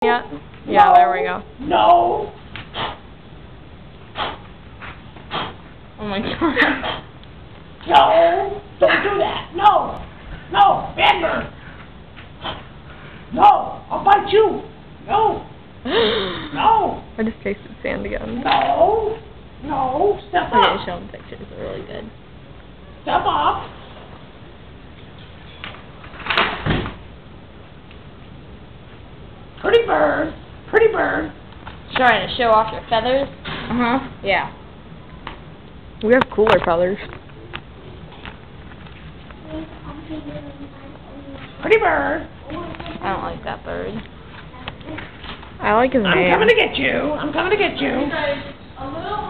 yet? Yeah, there we go. No. Oh my god. No. Don't do that. No. No. Bad bird. No. I'll bite you. No. No. I just tasted sand again. No. No. Step I'm up. gonna show them pictures. They're really good. Step up. Pretty bird. Pretty bird. Trying to show off your feathers? Uh-huh. Yeah. We have cooler colors. Pretty bird. I don't like that bird. I like his name. I'm coming to get you. I'm coming to get you. A little